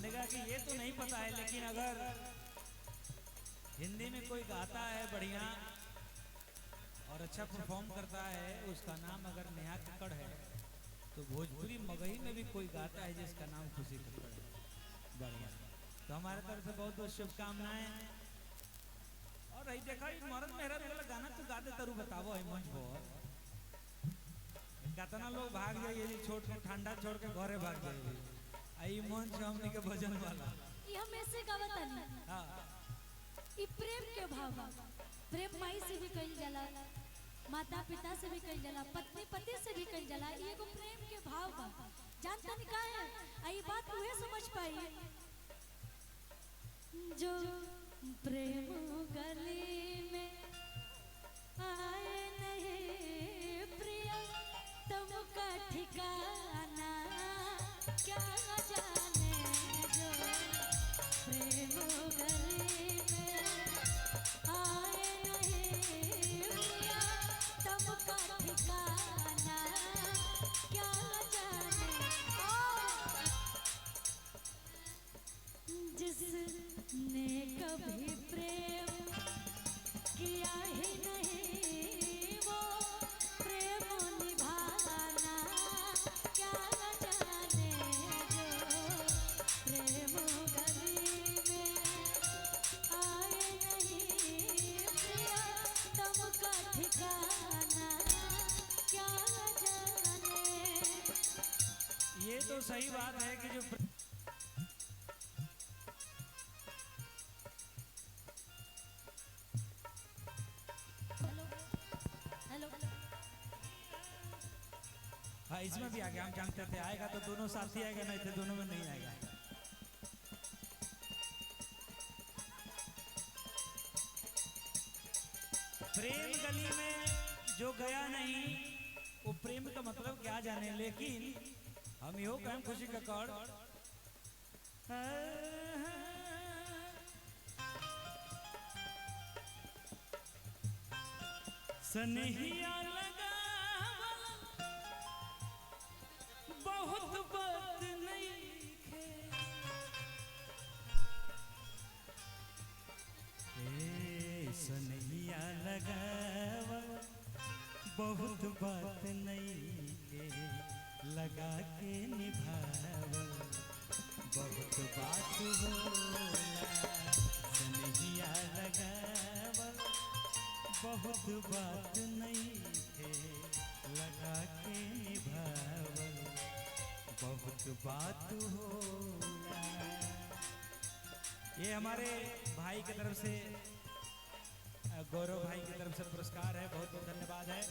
हमने कहा कि ये तो नहीं पता है, लेकिन अगर हिंदी में कोई गाता है बढ़िया और अच्छा परफॉर्म करता है, उसका नाम अगर नेहा कक्कड़ है, तो भोजपुरी मगही में भी कोई गाता है जिसका नाम खुशी कक्कड़ है। बढ़िया, तो हमारे तरफ से बहुत बहुत शुभकामनाएं। और रही देखा मरद मेहरत वाला गाना तो गाते तरु बतावो है मंच पर कितना लोग भाग जाइए छोड़ के, ठंडा छोड़ के घरे भाग जाइए। आई मंच हमने के भजन वाला ये हम ऐसे गावत नहीं। हां, ई प्रेम के भाव, प्रेम माई से भी कइल जाला, माता पिता से भी कइल जाला, पत्नी पति से भी कइल जाला। ये एगो प्रेम के भाव बा। जानता नहीं का है आई बात उहे समझ पाई जो प्रेम गली में आए नहीं प्रिया, तुमका ठिकाना क्या जाने। जो प्रेम गली में आए नहीं प्रिया, तुमका ठिकाना क्या जाने। जिसने कभी प्रेम किया ही नहीं, वो प्रेम निभाना क्या जाने। जो प्रेम गली में आए नहीं प्रिया, तुमका ठिकाना क्या जाने। ये तो सही बात है कि जो हाँ, इसमें भी आ गया। हम जानते थे आएगा तो दोनों साथ ही आएगा, नहीं तो दोनों में नहीं आएगा। प्रेम गली में जो गया नहीं वो प्रेम का मतलब क्या जाने। लेकिन हम यो कहें खुशी कक्कड़, सनहिया लगा बहुत बात नहीं खे, सनहिया लगा बहुत बात नहीं के, लगा के निभावल बहुत बात होला। सनहिया लगावल बहुत बात नहीं के, लगा के निभावल बहुत बात होला। ये हमारे भाई की तरफ से, गौरव भाई की तरफ से पुरस्कार है। बहुत बहुत धन्यवाद है।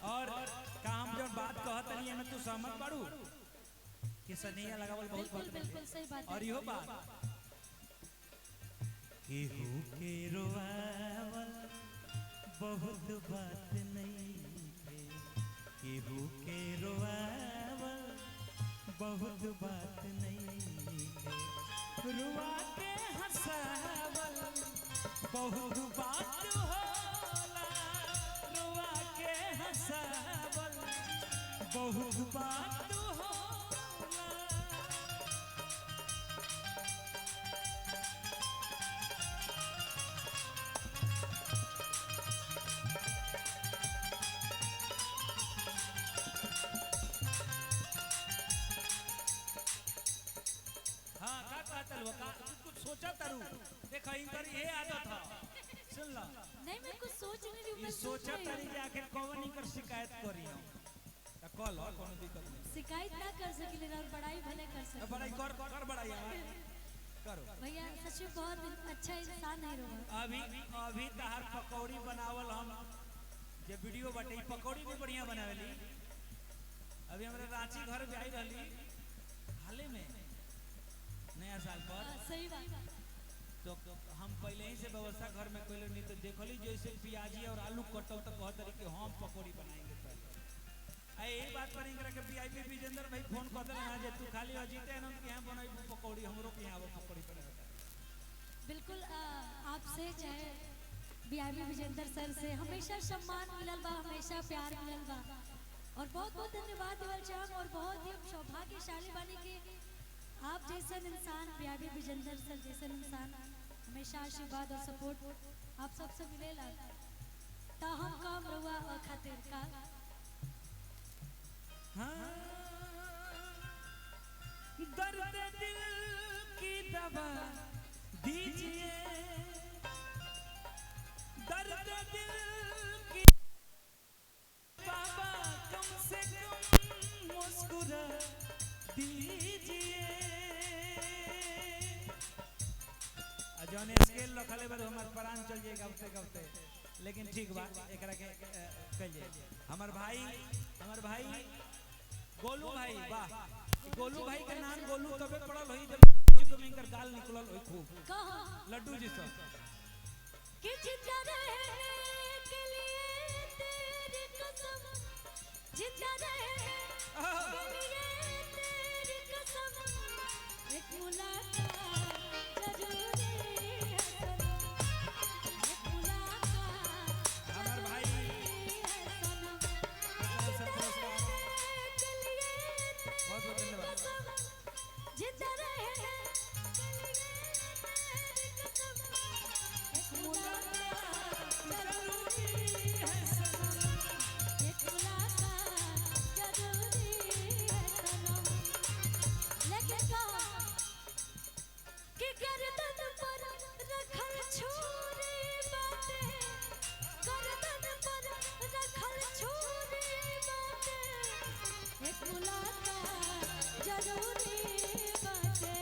और काम जो बात कहत नहीं है, तू सहमत बाड़ू कि सनहिया लगावल बहुत बात। बिल्कुल सही बात है। और यो बात केहू के रोआवल बहुत बात नहीं है, केहू के रोआवल बहुत बात नहीं है, रुआ के हंसावल बहुत बात होला। रुआ के हंसावल बहुत बात होला। हाँ, का कहतल वो का कुछ सोचा तारू। देखा इनकर ये आदत था, सुन ला। नहीं मैं कुछ सोच नहीं रही हूँ। ये सोचा तारी जे आखिर कौन इनकर शिकायत करी हम त कॉल और कोनो दिक्कत नहीं। शिकायत ना कर सकिले और बड़ाई भले कर सकिले। बड़ाई कर बड़ाई करो भैया सच में बहुत अच्छा इंसान है रोहन। अभी तहार पकौड़ी बनावल हम जे वीडियो बटे पकौड़ी भी बढ़िया बनावेली। अभी हमारे रांची घर भी आई रहली हाले में नया साल पर। सही बात। तो हम पहले ही से व्यवस्था घर में कोई नहीं तो देखली जैसे प्याजी और आलू कटल तो बहुत तरीके हम पकौड़ी बनाएंगे पहले। यही बात पर इनकरा के वीआईपी विजेंद्र भाई फोन कर देना जे तू खाली अजीते न के यहां बनाई पकौड़ी हमरो के यहां पकौड़ी बनाए। बिल्कुल आपसे चाहे वीआईपी विजेंद्र सर से हमेशा सम्मान मिलल बा, हमेशा प्यार मिलल बा। और बहुत बहुत धन्यवाद देवल चाहम। और बहुत ही सौभाग्यशाली बानी कि आप जैसे इंसान प्यारे विजेंद्र सर जैसे इंसान हमेशा आशीर्वाद और सपोर्ट आप सबसे मिलेला ता हम काम रहुआ खातिर का हाँ, दर्द दिल की दवा दीजिए, दर्द दिल की बाबा कम से कम मुस्कुरा दीजिए। जौन स्केल रखले बार हमार प्राण चल जाए गवते गवते, लेकिन ठीक बा एकरा के कहिए। हमार भाई गोलू भाई, वाह गोलू भाई के नाम गोलू तबे पड़ल होई जब में इनकर गाल निकलल होई खूब कहा लड्डू जी सब कि जिंदा रहने के लिए तेरी कसम, जिंदा रहने के लिए तेरी कसम, एक मुलाकात जरूरी है सनम, एक मुलाकात हमार भाई है सनम, सब पुरस्कार बहुत बहुत धन्यवाद। जिंदा रहने के लिए तेरी कसम, एक मुलाकात जरूरी है सनम, एक मुलाकात जरूरी है सनम। लेके कहा कि गर्दन पर रखल छुरी बाटे, गर्दन पर रखल छुरी बाटे, एक मुलाकात जरूरी बाटे,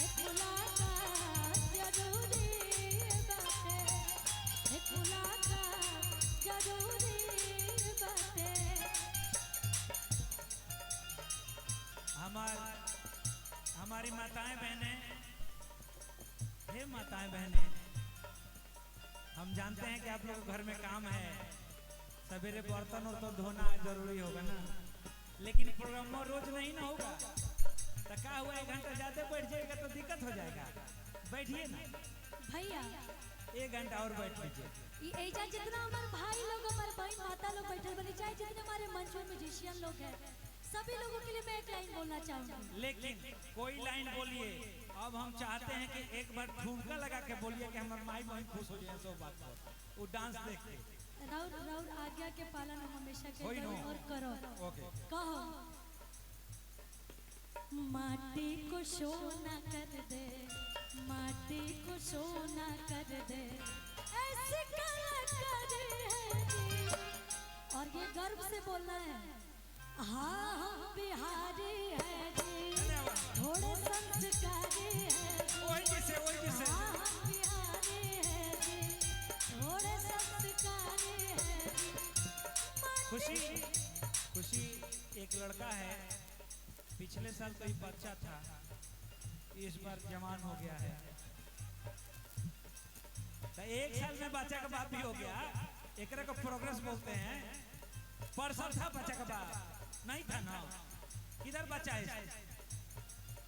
एक मुलाकात जरूरी बाटे, एक मुलाकात जरूरी बाटे। हमारी माताएं बहनें, हे माताएं बहनें, हम जानते हैं कि आप लोग घर में काम है, सवेरे बर्तन और तो धोना जरूरी होगा ना, लेकिन प्रोग्राम रोज नहीं ना होगा, तो क्या हुआ 1 घंटा ज्यादा बैठ जाएगा तो दिक्कत हो जाएगा, बैठिए ना भैया 1 घंटा और बैठ लीजिए। ये एजा जितना हमारे भाई लोग हमारे बहन माता लोग बैठे बने चाहे जितने हमारे मंच में म्यूजिशियन लोग हैं, सभी लोगों के लिए मैं एक लाइन बोलना चाहूंगी। लेकिन कोई लाइन बोलिए, अब हम चाहते हैं कि एक बार ठुमका लगा के बोलिए कि हमारे माई बहन खुश हो जाए सब बात पर, वो डांस देख के। राउर आज्ञा के पालन हम हमेशा होई करते नो। और करो। ओके कहो माटी को सोना कर दे, माटी को सोना कर दे, ऐसी कलाकारी है जी। और ये गर्व से बोलना है, हाँ हम बिहारी है जी, थोड़े संस्कारी है जी, वही जिसे हाँ हम बिहारी है जी, थोड़े संस्कारी है जी। खुशी एक लड़का है, पिछले साल कोई बच्चा था, इस बार जवान हो गया है, तो 1 साल में बच्चा का बाप भी हो गया, एकरा को प्रोग्रेस बोलते हैं। परसों था बच्चा का बाप नहीं था ना, किधर बच्चा है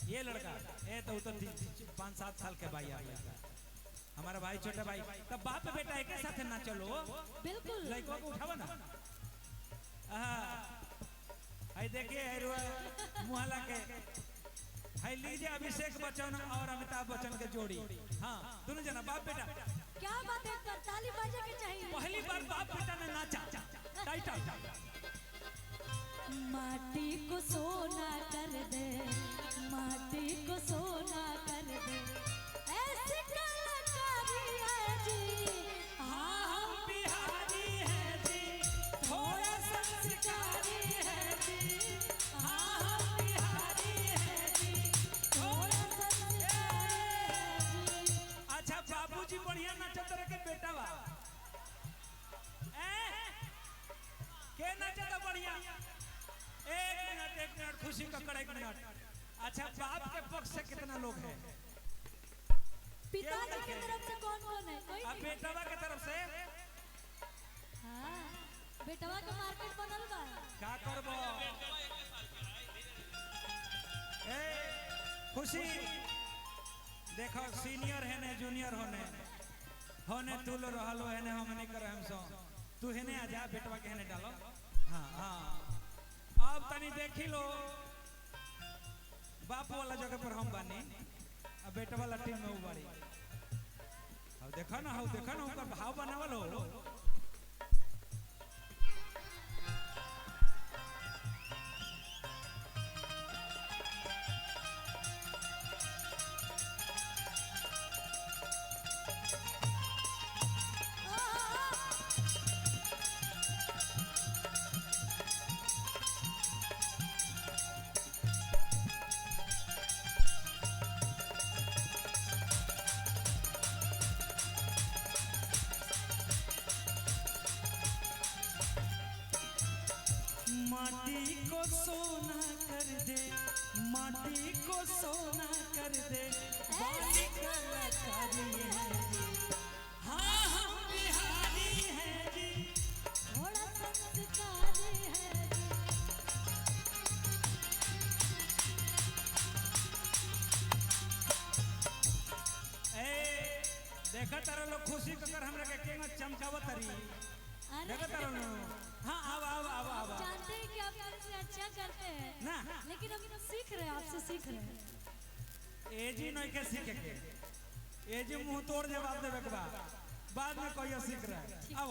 ये लड़का, ए तो 5-7 साल के भाई आ गया हमारा भाई, छोटा भाई, तब बाप बेटा एक साथ ना चलो, बिल्कुल लड़कों को उठावा ना। आई देखिए मुहल्ला के हाई लीजिए अभिषेक बच्चन और अमिताभ बच्चन के जोड़ी, हाँ दोनों जना बाप बेटा। क्या बात है, ताली बजे के चाहिए। पहली बार बाप बेटा ने नाचा टाइटल। माटी को सोना कर दे, माटी को सोना कर दे, ऐसी कलाकारी है जी, हाँ हम बिहारी हैं जी, थोड़ा संस्कारी है जी, हाँ हम बिहारी हैं जी, थोड़ा संस्कारी है जी। अच्छा बाबूजी बढ़िया नाचत रहे के बेटा बा के नाचत बढ़िया। एक मिनट खुशी का कड़ा 1 मिनट। अच्छा बाप के पक्ष से कितना लोग हैं? पिताजी की तरफ से कौन कौन है? कोई अब बेटवा के तरफ से हाँ बेटवा के मार्केट बनल बा का करबो? ए खुशी देखो सीनियर है ने जूनियर होने तू लो रहलो है ने हम नहीं करे हम सो तू है ने आजा बेटवा के है ने डालो। हाँ हाँ अब तनी देखी लो बाप बाप वाला जगह पर हम बानी अब बेटा वाला टीम में उबारी अब देखा ना उनका भाव बनावल हो माटी को सोना कर दे, माटी को सोना कर दे, वाली कलाकारी है जी, हाँ हम बिहारी हैं जी, थोड़ा संस्कारी है जी। देखा तारा लोग खुशी कर हमरा के केंगा चमकावत तारी देखा तारा लोग हाँ अब जानते हैं कि आप हमसे अच्छा करते हैं ना लेकिन हम सीख रहे हैं आपसे सीख रहे हैं। एजी नहीं के सीखे के एजी मुंह तोड़ जवाब देवे के बाद में कहियो सीख रहा है अब